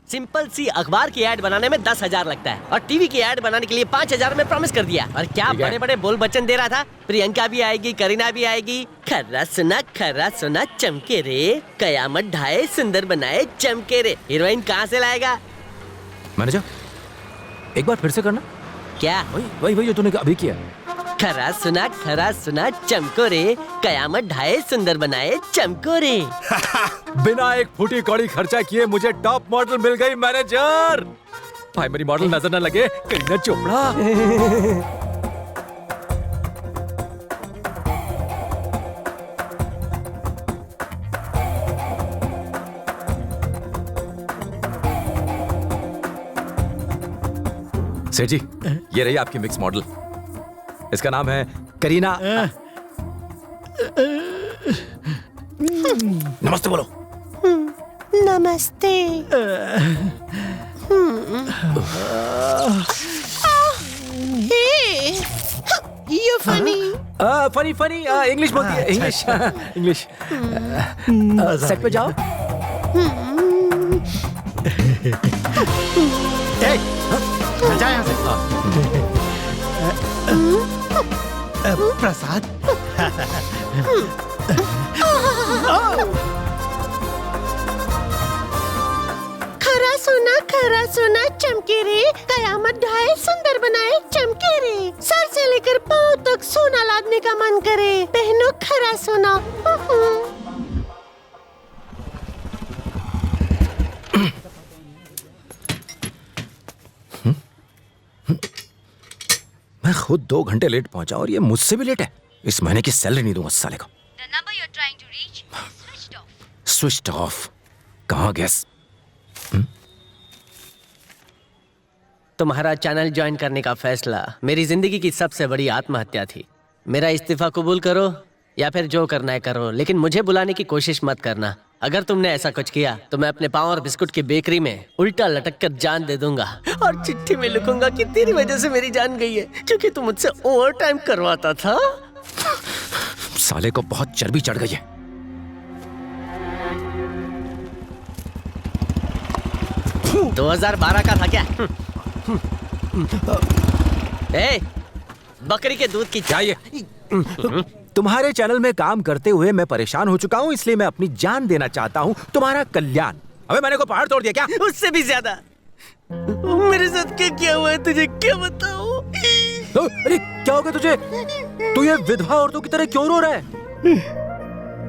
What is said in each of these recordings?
Simple सी अखबार की add बनाने में 10,000 लगता है और टीवी की ऐड बनाने के लिए 5,000 में प्रॉमिस कर दिया। और क्या बड़े बड़े बोल वचन दे रहा था, प्रियंका भी आएगी, करीना भी आएगी। खरा सुना चमके रे, कयामत ढाए सुंदर बनाए चमके रे। हीरोइन कहाँ से लाएगा? मैनेजर एक बार फिर से करना। क्या? वही जो तूने अभी किया। खरा सुना चमको रे, कयामत ढाए सुंदर बनाए चमको रे। बिना एक फूटी कौड़ी खर्चा किए मुझे टॉप मॉडल मिल गई मैनेजर। भाई मेरी मॉडल नजर न लगे करीना चोपड़ा। सेठ जी ये रही आपकी मिक्स मॉडल। इसका नाम है करीना। नमस्ते बोलो। नमस्ते। You funny. फनी इंग्लिश बोलती है। इंग्लिश सेट पे जाओ। जा यहाँ से। प्रसाद। खरा सोना चमके रे, कयामत ढाए सुंदर बनाए चमके रे। सर से लेकर पाँव तक सोना लादने का मन करे, पहनो खरा सोना। मैं खुद 2 घंटे लेट पहुंचा और ये मुझसे भी लेट है। इस महीने की सैलरी नहीं दूंगा साले को। The number you're trying to reach is switched off. Switch off. कहाँ गैस? तुम्हारा चैनल ज्वाइन करने का फैसला मेरी जिंदगी की सबसे बड़ी आत्महत्या थी। मेरा इस्तीफा कबूल करो या फिर जो करना है करो, लेकिन मुझे बुलाने की कोशिश मत करना। अगर तुमने ऐसा कुछ किया तो मैं अपने पाँव और बिस्कुट की बेकरी में उल्टा लटक कर जान दे दूंगा और चिट्ठी में लिखूंगा कि तेरी वजह से मेरी जान गई है, क्योंकि तू मुझसे ओवर टाइम करवाता था। साले को बहुत चर्बी चढ़ गई है। हूँ 2012 का था क्या? ए, बकरी के दूध की चाहिए। तुम्हारे चैनल में काम करते हुए मैं परेशान हो चुका हूँ, इसलिए मैं अपनी जान देना चाहता हूँ, तुम्हारा कल्याण। अबे मैंने को पहाड़ तोड़ दिया क्या? उससे भी ज्यादा। मेरे साथ क्या क्या हुआ है तुझे क्या बताऊं? अरे क्या हो गया तुझे? तू ये विधवा औरतों की तरह क्यों रो रहा है?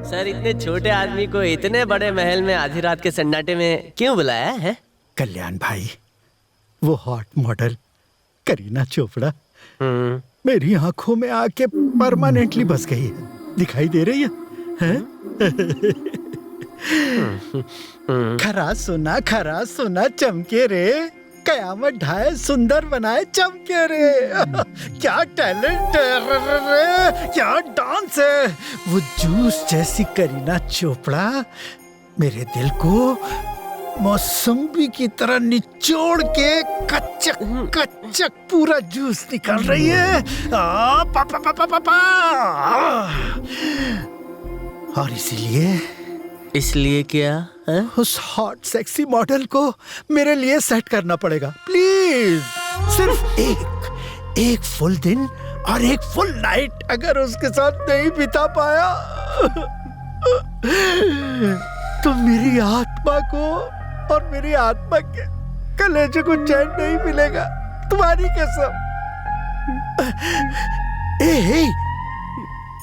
सर, इतने छोटे आदमी को इतने बड़े महल में आधी रात के सन्नाटे में क्यों बुलाया है? कल्याण भाई, वो हॉट मॉडल करीना चोपड़ा मेरी आंखों में आके परमानेंटली बस गई है। दिखाई दे रही है? खरा सोना चमके रे, कयामत ढाए सुंदर बनाए चमके रे। क्या टैलेंट है, क्या डांस है। वो जूस जैसी करीना चोपड़ा मेरे दिल को मौसम्बी की तरह निचोड़ के कच्चक पूरा जूस निकाल रही है। पा, पा, पा, पा, पा, पा। और इसलिए क्या है? उस हॉट सेक्सी मॉडल को मेरे लिए सेट करना पड़ेगा, प्लीज। सिर्फ एक फुल दिन और एक फुल नाइट अगर उसके साथ नहीं बिता पाया तो मेरी आत्मा को और मेरी आत्मा के कलेजे को चैन नहीं मिलेगा, तुम्हारी कसम।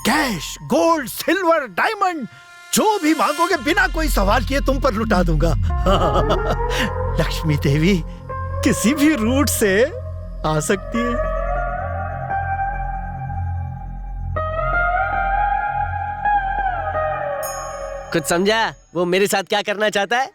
कैश, गोल्ड, सिल्वर, डायमंड जो भी मांगोगे बिना कोई सवाल किए तुम पर लुटा दूंगा। लक्ष्मी देवी किसी भी रूट से आ सकती है। कुछ समझा वो मेरे साथ क्या करना चाहता है?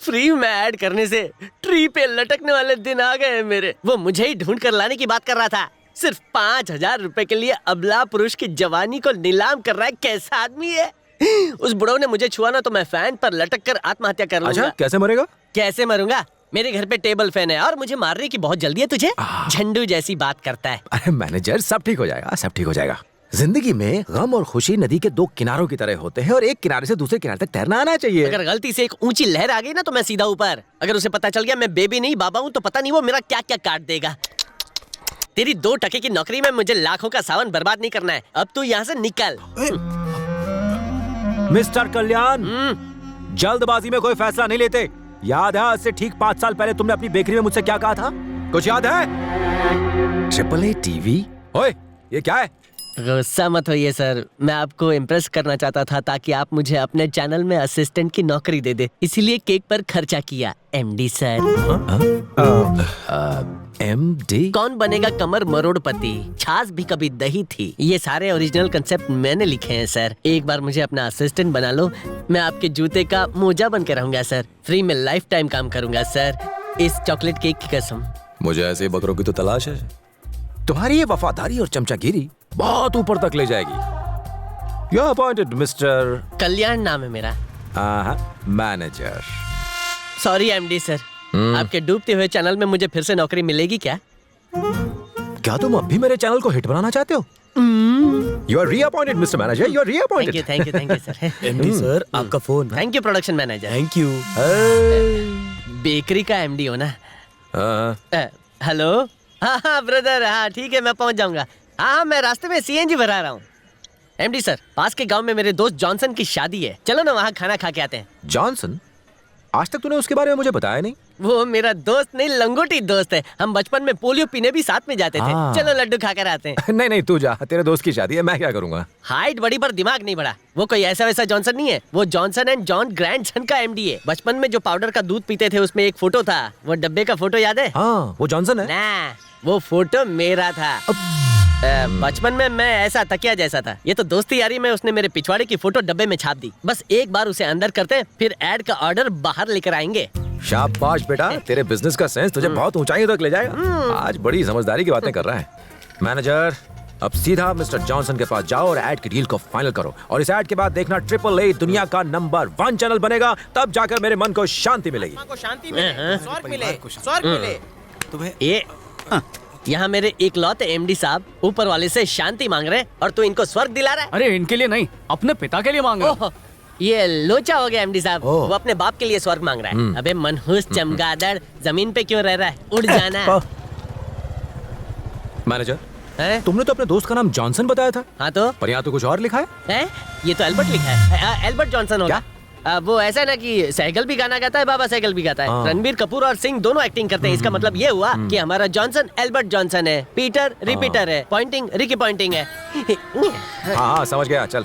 फ्री में ऐड करने से ट्री पे लटकने वाले दिन आ गए मेरे। वो मुझे ही ढूंढ कर लाने की बात कर रहा था। सिर्फ 5,000 रुपए के लिए अबला पुरुष की जवानी को नीलाम कर रहा है। कैसा आदमी है? उस बुढ़ऊ ने मुझे छुआ ना तो मैं फैन पर लटक कर आत्महत्या कर लूंगा। अच्छा, कैसे मरेगा? कैसे मरूंगा? मेरे घर पे टेबल फैन है और मुझे मारने की बहुत जल्दी है तुझे। झंडू जैसी बात करता है। अरे मैनेजर, सब ठीक हो जाएगा, सब ठीक हो जाएगा। जिंदगी में गम और खुशी नदी के 2 किनारों की तरह होते हैं और एक किनारे से दूसरे किनारे तक तैरना आना चाहिए। अगर गलती से एक ऊंची लहर आ गई ना तो मैं सीधा ऊपर। अगर उसे पता चल गया मैं बेबी नहीं बाबा हूँ तो पता नहीं वो मेरा क्या क्या काट देगा। तेरी 2 टके की नौकरी में मुझे लाखों का सावन बर्बाद नहीं करना है। अब तू यहाँ से निकल। मिस्टर कल्याण, जल्दबाजी में कोई फैसला नहीं लेते। याद है आज से ठीक 5 साल पहले तुमने अपनी बेकरी में मुझसे क्या कहा था? कुछ याद है? AAA TV? ओए, ये क्या है? गुस्सा मत होइए सर, मैं आपको इम्प्रेस करना चाहता था ताकि आप मुझे अपने चैनल में असिस्टेंट की नौकरी दे दे, इसीलिए केक पर खर्चा किया। MD sir. MD? कौन बनेगा कमर मरोड़पति, छाछ भी कभी दही थी। ये सारे ओरिजिनल कंसेप्ट मैंने लिखे हैं सर। एक बार मुझे अपना असिस्टेंट बना लो, मैं आपके जूते का मोजा बन के रहूंगा सर। फ्री में लाइफ टाइम काम करूंगा सर, इस चॉकलेट केक की कसम। मुझे ऐसे बकरों की तो तलाश है। तुम्हारी ये वफादारी और चमचागिरी बहुत ऊपर तक ले जाएगी। यू आर अपॉइंटेड मिस्टर कल्याण नाम है मेरा। मैनेजर। सॉरी MD सर, आपके डूबते हुए चैनल में मुझे फिर से नौकरी मिलेगी क्या? क्या तुम अब भी मेरे चैनल को हिट बनाना चाहते हो? You are reappointed mister manager, you are reappointed. Thank you sir. MD sir, आपका फोन। Thank you production manager. Thank you. Bakery का MD हो ना? हेलो। हाँ ब्रदर, हाँ ठीक है, मैं पहुंच जाऊंगा। हाँ मैं रास्ते में CNG भरा रहा हूँ। MD सर, पास के गांव में मेरे दोस्त जॉनसन की शादी है, चलो ना वहाँ खाना खा के आते हैं। जॉनसन? आज तक तूने उसके बारे में मुझे बताया नहीं। वो मेरा दोस्त नहीं, लंगोटी दोस्त है। हम बचपन में पोलियो पीने भी साथ में जाते थे। हाँ। चलो लड्डू खाकर आते हैं। नहीं तू जा, तेरे दोस्त की शादी है, मैं क्या करूंगा? हाइट बड़ी पर दिमाग नहीं बड़ा। वो कोई ऐसा वैसा जॉनसन नहीं है, वो जॉनसन एंड जॉन ग्रैंडसन का MD है। बचपन में जो पाउडर का दूध पीते थे उसमें एक फोटो था, वो डब्बे का फोटो याद है? हाँ, वो जॉनसन है। ना, वो फोटो मेरा था। बचपन में मैं ऐसा तकिया जैसा था। ये तो दोस्ती यारी में उसने मेरे पिछवाड़े की फोटो डब्बे में छाप दी। बस एक बार उसे अंदर करते, फिर ऐड का ऑर्डर बाहर लेकर आएंगे। शाबाश बेटा, तेरे बिजनेस का सेंस तुझे बहुत ऊंचाई तक ले जाएगा। आज बड़ी समझदारी की बातें कर रहा है। मैनेजर, अब सीधा मिस्टर जॉनसन के पास जाओ और ऐड की डील को फाइनल करो। और इस ऐड के बाद देखना AAA दुनिया का नंबर 1 चैनल बनेगा, तब जाकर मेरे मन को शांति मिलेगी। शांति मिले, स्वर्ग मिले, स्वर्ग मिले। तुम्हें ये यहाँ मेरे इकलौते MD साहब ऊपर वाले से शांति मांग रहे हैं और तू इनको स्वर्ग दिला रहा है? अरे इनके लिए नहीं, अपने पिता के लिए मांग रहा हूं। ओह, ये लोचा हो गया MD साहब। वो अपने बाप के लिए स्वर्ग मांग रहा है। अबे मनहूस चमगादड़, जमीन पे क्यों रह रहा है? उड़ जाना। मैनेजर, है? तुमने तो अपने दोस्त का नाम जॉनसन बताया था। हाँ तो पर यहाँ तो कुछ और लिखा है। ये तो एल्बर्ट लिखा है। एल्बर्ट जॉनसन होगा। वो ऐसा है ना कि सहगल भी गाना गाता है, बाबा सहगल भी गाता है। रणबीर कपूर और सिंह दोनों एक्टिंग करते हैं। इसका मतलब ये हुआ कि हमारा जॉनसन एल्बर्ट जॉनसन है, पीटर रिपीटर है, पॉइंटिंग रिकी पॉइंटिंग है। हाँ समझ गया, चल।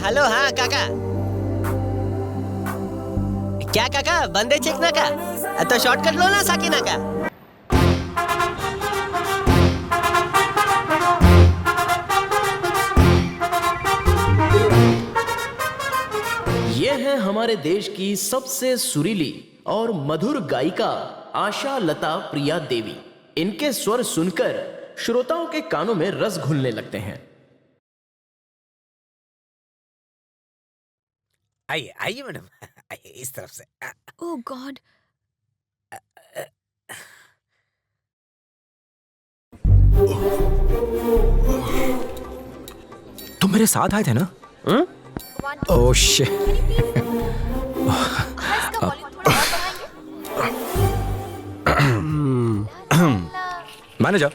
हेलो, हाँ काका। क्या काका, बंदे चेकना का? तो शॉर्टकट लो ना साकिना का। ये है हमारे देश की सबसे सुरीली और मधुर गायिका आशा लता प्रिया देवी। इनके स्वर सुनकर श्रोताओं के कानों में रस घुलने लगते हैं। आइए आइए मैडम, आइए इस तरफ से। Oh God. तुम मेरे साथ आए थे ना? Oh shit. मैनेजर,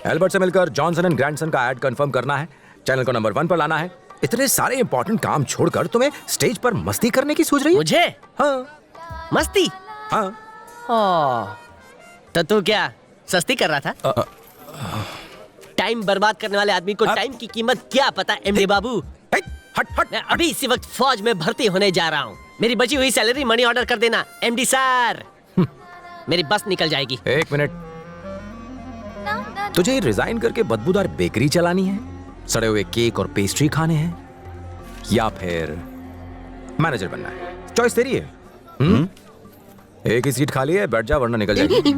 एल्बर्ट से मिलकर जॉनसन एंड ग्रैंडसन का ऐड कंफर्म करना है, चैनल को नंबर 1 पर लाना है। इतने सारे इंपॉर्टेंट काम छोड़कर तुम्हें स्टेज पर मस्ती करने की सोच रही है? मुझे? हाँ मस्ती? हाँ। तो तू क्या सस्ती कर रहा था? टाइम बर्बाद करने वाले आदमी को टाइम की कीमत क्या पता MD बाबू? हट हट। मैं अभी इसी वक्त फौज में भर्ती होने जा रहा हूँ। मेरी बची हुई सैलरी मनी ऑर्डर कर देना MD सर। मेरी बस निकल जाएगी। एक मिनट, तुझे रिजाइन करके बदबूदार बेकरी चलानी है, सड़े हुए केक और पेस्ट्री खाने हैं, या फिर मैनेजर बनना है? चॉइस तेरी है। एक ही सीट खाली है, बैठ जा वरना निकल जाएगी।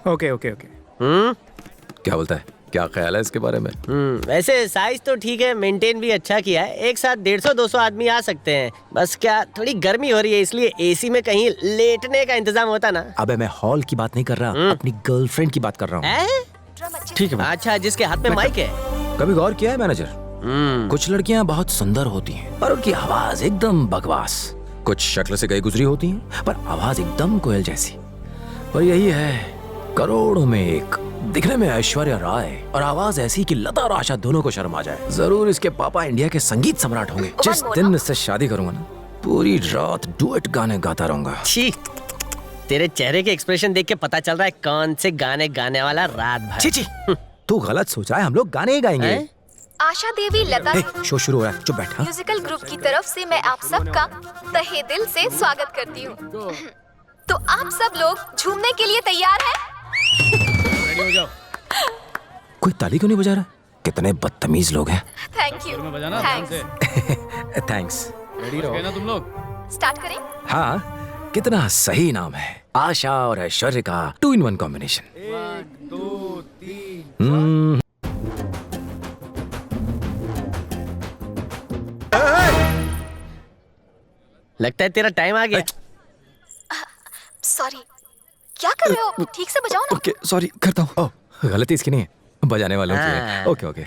Okay okay okay. क्या बोलता है? क्या ख्याल है इसके बारे में? वैसे साइज तो ठीक है, मेंटेन भी अच्छा किया है। एक साथ 150-200 आदमी आ सकते हैं। बस क्या थोड़ी गर्मी हो रही है, इसलिए एसी में कहीं लेटने का इंतजाम होता ना। अबे मैं हॉल की बात नहीं कर रहा, अपनी गर्लफ्रेंड की बात कर रहा हूँ। हैं? ठीक है अच्छा, जिसके हाथ में माइक है। कभी गौर किया है मैनेजर, कुछ लड़कियां बहुत सुंदर होती हैं पर उनकी आवाज एकदम बकवास। कुछ शक्ल से गई गुजरी होती हैं पर आवाज एकदम कोयल जैसी। और यही है, करोड़ों में एक, दिखने में ऐश्वर्या राय और आवाज ऐसी कि लता और आशा दोनों को शर्म आ जाए। जरूर इसके पापा इंडिया के संगीत सम्राट होंगे। जिस दिन इससे शादी करूंगा ना, पूरी रात डुएट गाने गाता रहूंगा। छी, तेरे चेहरे के एक्सप्रेशन देख के पता चल रहा है कौन से गाने गाने वाला रात भर। छी छी, तू गलत सोच रहा है, हम लोग गाने ही गाएंगे। हैं? आशा देवी लता शो शुरू हो रहा है, चुप बैठ। हाँ? म्यूजिकल ग्रुप की तरफ से मैं आप सबका तहे दिल से स्वागत करती हूँ। तो आप सब लोग झूमने के लिए तैयार हैं? कोई ताली क्यों नहीं बजा रहा? कितने बदतमीज लोग हैं। Thank you. Thanks. Thanks. Ready रहो ना तुम लोग। स्टार्ट करें? हाँ, कितना सही नाम है, आशा और ऐश्वर्य का 2 in 1 कॉम्बिनेशन। 1 2 3। लगता है तेरा टाइम आ गया। सॉरी, क्या कर रहे हो? ठीक से बजाओ ना। ओके, सॉरी, करता हूँ। ओह, गलती इसकी नहीं है, बजाने वालों की है। हाँ। Okay okay.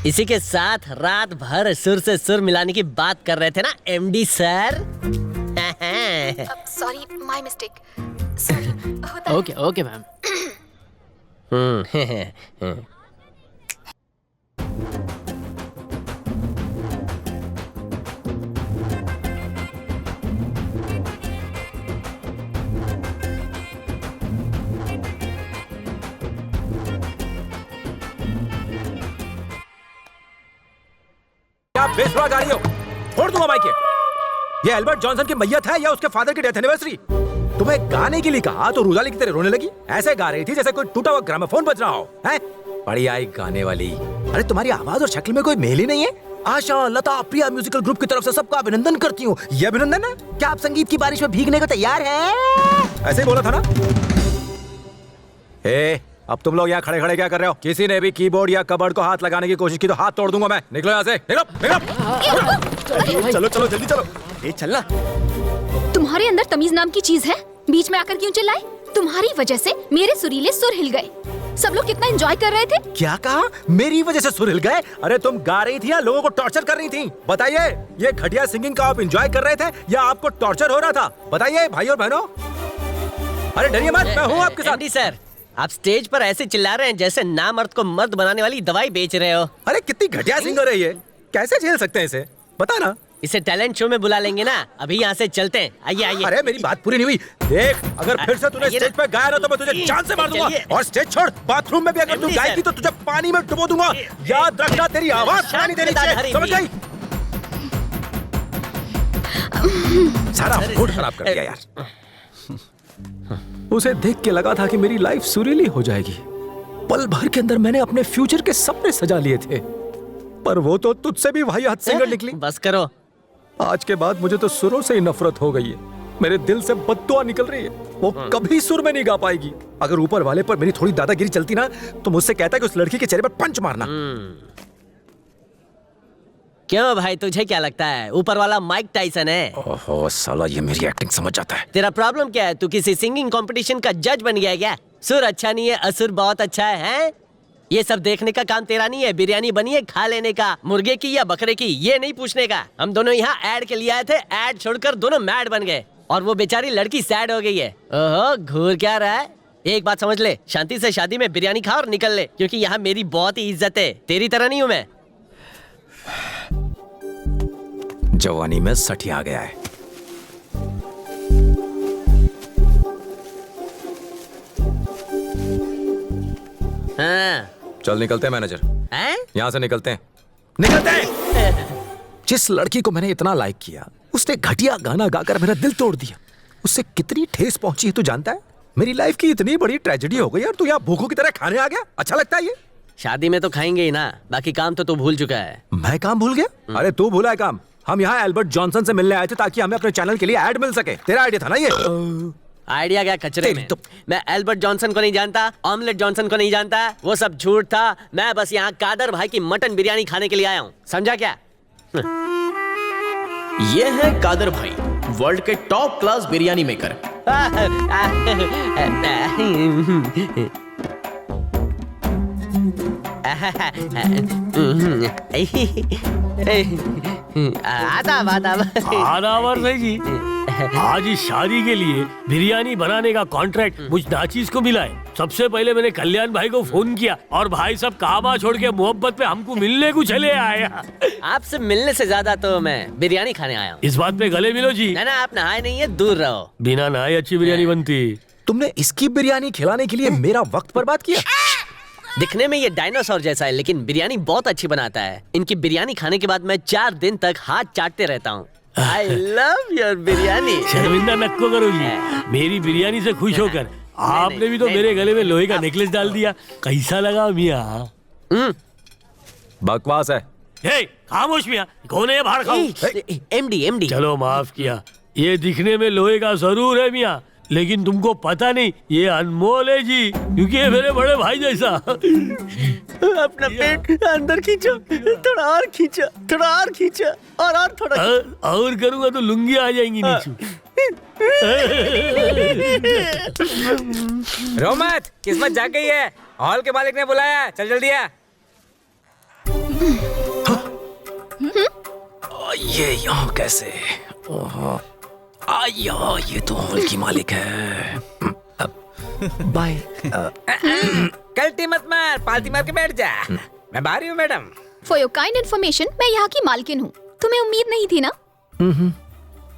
इसी के साथ रात भर सुर से सुर मिलाने की बात कर रहे थे ना MD sir. Sorry, my mistake. Sorry, होता है। Okay okay ma'am. क्या बेसुरा गाड़ी हो, फोड़ दूंगा माइक। ये एल्बर्ट जॉनसन की मैयत है या उसके फादर की डेथ एनिवर्सरी? तुम्हें गाने के लिए कहा तो रूजाली की तरह रोने लगी। ऐसे गा रही थी जैसे कोई टूटा हुआ ग्रामोफोन बज रहा हो। हैं? बड़ी आई गाने वाली। अरे तुम्हारी आवाज और शक्ल में कोई मेल ही नहीं है। आशा, लता, प्रिया म्यूजिकल ग्रुप की तरफ से सबका अभिनंदन करती हूँ। ये अभिनंदन है? क्या आप संगीत की बारिश में भीगने को तैयार हैं? ऐसे ही बोला था ना? अब तुम लोग यहाँ खड़े खड़े क्या कर रहे हो? किसी ने भी कीबोर्ड या कबर्ड को हाथ लगाने की कोशिश की तो हाथ तोड़ दूंगा मैं। निकलो यहाँ से, निकलो, निकलो। चलो चलो जल्दी चलो। ए चलना। तुम्हारे अंदर तमीज नाम की चीज है? बीच में आकर क्यों चिल्लाए? तुम्हारी वजह से मेरे सुरीले सुर हिल गए। सब लोग कितना एंजॉय कर रहे थे। क्या कहा? मेरी वजह से सुर हिल गए? अरे तुम गा रही थी या लोगों को टॉर्चर कर रही थी? बताइए, ये घटिया सिंगिंग का आप एंजॉय कर रहे थे या आपको टॉर्चर हो रहा था? बताइए भाई और बहनों। अरे डरिए मत, मैं हूँ आपके साथ। एमडी सर, आप स्टेज पर ऐसे चिल्ला रहे हैं जैसे नामर्द को मर्द बनाने वाली दवाई बेच रहे हो। अरे कितनी घटिया सिंगर है ये, कैसे झेल सकते हैं इसे? बता ना। इसे टैलेंट शो में बुला लेंगे ना। अभी यहाँ से चलते हैं, आइए आइए। अरे मेरी बात पूरी नहीं हुई। देख, अगर फिर से तूने आइए ना। स्टेज पे गाया ना तो मैं तुझे जान से मार दूंगा। चलिए। और स्टेज छोड़, बाथरूम में भी अगर तू एमडी गाएगी सर। तो तुझे पानी में डुबो दूंगा। याद रखना, तेरी आवाज सुनाई देनी चाहिए, समझ गई? सारा मूड खराब कर दिया यार। उसे देख के लगा था कि मेरी लाइफ सुरीली हो जाएगी। पल भर के अंदर मैंने अपने फ्यूचर के सपने सजा लिए थे, पर वो तो तुझसे भी वाहियात सिंगर निकली। बस करो। आज के बाद मुझे तो सुरों से ही नफरत हो गई है। मेरे दिल से बद्दुआ निकल रही है। वो कभी सुर में नहीं गा पाएगी। अगर ऊपर वाले पर मेरी थोड़ी दादागिरी चलती ना तो मुझसे कहता कि उस लड़की के चेहरे पर पंच मारना। क्यों भाई, तुझे क्या लगता है ऊपर वाला माइक टाइसन है? ओहो साला, ये मेरी एक्टिंग समझ जाता है। तेरा प्रॉब्लम क्या है? तू किसी सिंगिंग कंपटीशन का जज बन गया है क्या? सुर अच्छा नहीं है, असुर बहुत अच्छा है? ये सब देखने का काम तेरा नहीं है। बिरयानी बनी है खा लेने का, मुर्गे की या बकरे की, ये नहीं पूछने का। हम दोनों यहाँ ऐड के लिए आए थे, ऐड छोड़कर दोनों मैड बन गए और वो बेचारी लड़की सैड हो गई है। ओहो, घूर क्या रहा है? एक बात समझ ले, शांति से शादी में बिरयानी खा और निकल ले, क्योंकि यहाँ मेरी बहुत ही इज्जत है। तेरी तरह नहीं हूँ मैं। जवानी में सठिया गया है। हाँ। चल निकलते हैं मैनेजर, हैं? यहाँ से निकलते हैं, निकलते हैं। जिस लड़की को मैंने इतना लाइक किया, उसने घटिया गाना गाकर मेरा दिल तोड़ दिया। उससे कितनी ठेस पहुंची है तू जानता है? मेरी लाइफ की इतनी बड़ी ट्रेजेडी हो गई और तू यहाँ भूखों की तरह खाने आ गया। अच्छा लगता है ये? शादी में तो खाएंगे ही ना, बाकी काम तो तू भूल चुका है। मैं काम भूल गया? अरे तू भूला है काम, हम यहाँ एल्बर्ट जॉनसन से मिलने आए थे ताकि हमें अपने चैनल के लिए ऐड मिल सके। तेरा आइडिया था ना ये? आइडिया क्या कचरे में। मैं एल्बर्ट जॉनसन को नहीं जानता, ऑमलेट जॉनसन को नहीं जानता, वो सब झूठ था। मैं बस यहाँ कादर भाई की मटन बिरयानी खाने के लिए आया हूँ, समझा क्या? ये है कादर भाई, वर्ल्ड के टॉप क्लास बिरयानी मेकर। आदावर भाई जी, आज इस शादी के लिए बिरयानी बनाने का कॉन्ट्रैक्ट मुझ नाचीज को मिला है। सबसे पहले मैंने कल्याण भाई को फोन किया और भाई सब काबा छोड़ के मोहब्बत पे हमको मिलने को चले आया। आपसे मिलने से ज्यादा तो मैं बिरयानी खाने आया हूँ। इस बात पे गले मिलो जी। ना आप नहाए नहीं है, दूर रहो। बिना नहाए अच्छी बिरयानी बनती। तुमने इसकी बिरयानी खिलाने के लिए मेरा वक्त बर्बाद किया। दिखने में ये डायनासोर जैसा है, लेकिन बिरयानी बहुत अच्छी बनाता है। इनकी बिरयानी खाने के बाद मैं 4 दिन तक हाथ चाटते रहता हूँ। I love your biryani. शर्मिंदा नक्को करो जी, मेरी बिरयानी से खुश होकर आपने भी तो मेरे गले में लोहे का नेकलेस डाल दिया। कैसा लगा मियाँ? बकवास है। हे, खामोश मियाँ, कौन है ये बाहर खाओ? MD। चलो माफ किया, ये दिखने में लोहे का जरूर है मियाँ, लेकिन तुमको पता नहीं ये अनमोल है जी, क्योंकि ये मेरे बड़े भाई जैसा। अपना पेट अंदर खींचो, थोड़ा और खींचो, थोड़ा और खींचो, और थोड़ा और करूंगा तो लुंगी आ जाएंगी नीचे। रो मत, किस्मत जाग गई है। हॉल के मालिक ने बुलाया, चल जल्दी आ। ये यहाँ कैसे? ये तो हॉल की मालिक है। बाय। कल्टी मत मार, पालती मार के बैठ जा। मैं बाहर ही हूँ madam. For your kind information, मैं यहाँ की मालकिन हूँ। तुम्हें उम्मीद नहीं थी ना?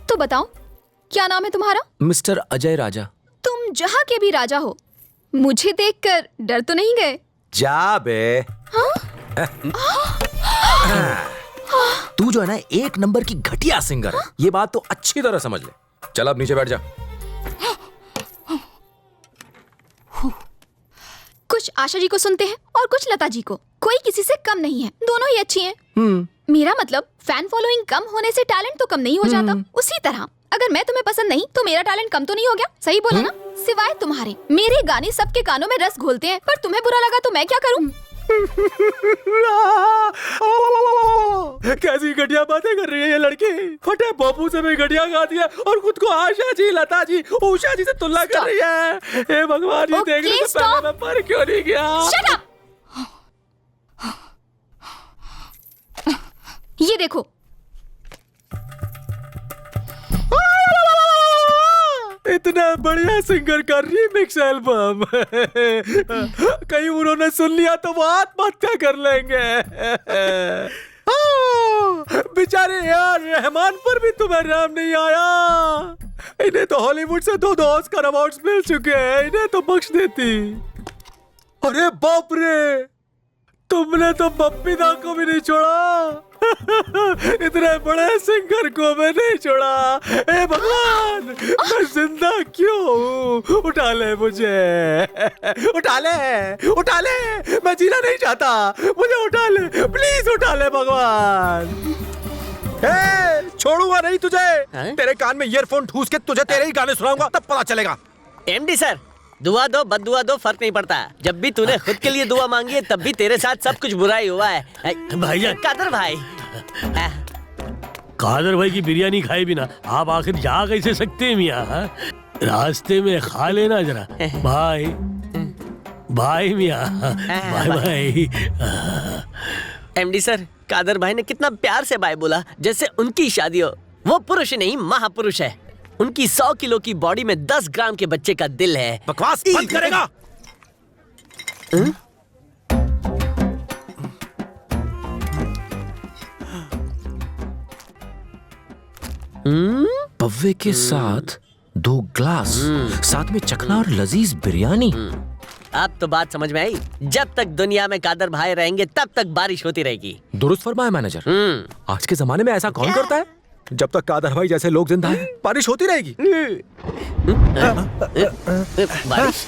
तो बताओ, क्या नाम है तुम्हारा? मिस्टर अजय राजा। तुम जहाँ के भी राजा हो, मुझे देखकर डर तो नहीं गए? जा बे। तू जो है ना, एक नंबर की घटिया सिंगर है, ये बात तो अच्छी तरह समझ ले। चल अब नीचे बैठ जा। कुछ आशा जी को सुनते हैं और कुछ लता जी को। कोई किसी से कम नहीं है, दोनों ही अच्छी हैं। मेरा मतलब फैन फॉलोइंग कम होने से टैलेंट तो कम नहीं हो जाता। उसी तरह अगर मैं तुम्हें पसंद नहीं तो मेरा टैलेंट कम तो नहीं हो गया। सही बोला ना? सिवाय तुम्हारे, मेरे गाने सबके कानों में रस घोलते हैं, पर तुम्हें बुरा लगा तो मैं क्या करूं? कैसी घटिया बातें कर रही है ये लड़की। फटे पप्पू से भी घटिया गा दिया और खुद को आशा जी, लता जी, उषा जी से तुलना कर रही है। हे भगवान, ये देखने से पहले मैं पर क्यों नहीं गया? Shut up! ये देखो, इतना बढ़िया सिंगर का रीमिक्स एल्बम। कहीं उन्होंने सुन लिया तो वो आत्महत्या कर लेंगे। बेचारे यार रहमान पर भी तुम्हें नाम नहीं आया। इन्हें तो हॉलीवुड से 2 ऑस्कर अवार्ड्स मिल चुके हैं, इन्हें तो बख्श देती। अरे बाप रे, तुमने तो बप्पी दा को भी नहीं छोड़ा। इतने बड़े सिंगर को मैं नहीं छोड़ा। हे भगवान, मैं जिंदा क्यों हूँ? उठा ले मुझे, उठा ले, उठा ले। मैं जीना नहीं चाहता, मुझे उठा ले, प्लीज उठा ले भगवान। छोड़ूंगा नहीं तुझे। तेरे कान में ईयरफोन ठूस के तुझे तेरे ही गाने सुनाऊंगा, तब पता चलेगा। MD सर, दुआ दो बद्दुआ दो, फर्क नहीं पड़ता। जब भी तूने खुद के लिए दुआ मांगी है, तब भी तेरे साथ सब कुछ बुरा ही हुआ है। भाईजान, कादर भाई, कादर भाई की बिरयानी खाए बिना आप आखिर जा कैसे सकते हैं मियाँ? रास्ते में खा लेना जरा। बाय बाय मियाँ, bye bye. MD sir, Kadar भाई ने कितना प्यार से बाय बोला, जैसे उनकी शादी हो। वो पुरुष नहीं, महापुरुष है। उनकी 100 किलो की बॉडी में 10 ग्राम के बच्चे का दिल है। बकवास बंद करेगा? पव्वे के साथ 2 ग्लास, साथ में चखना और लजीज बिरयानी। अब तो बात समझ में आई। जब तक दुनिया में कादर भाई रहेंगे, तब तक बारिश होती रहेगी। दुरुस्त फरमाया मैनेजर। आज के जमाने में ऐसा कौन करता है? जब तक कादर भाई जैसे लोग जिंदा हैं, बारिश होती रहेगी। बारिश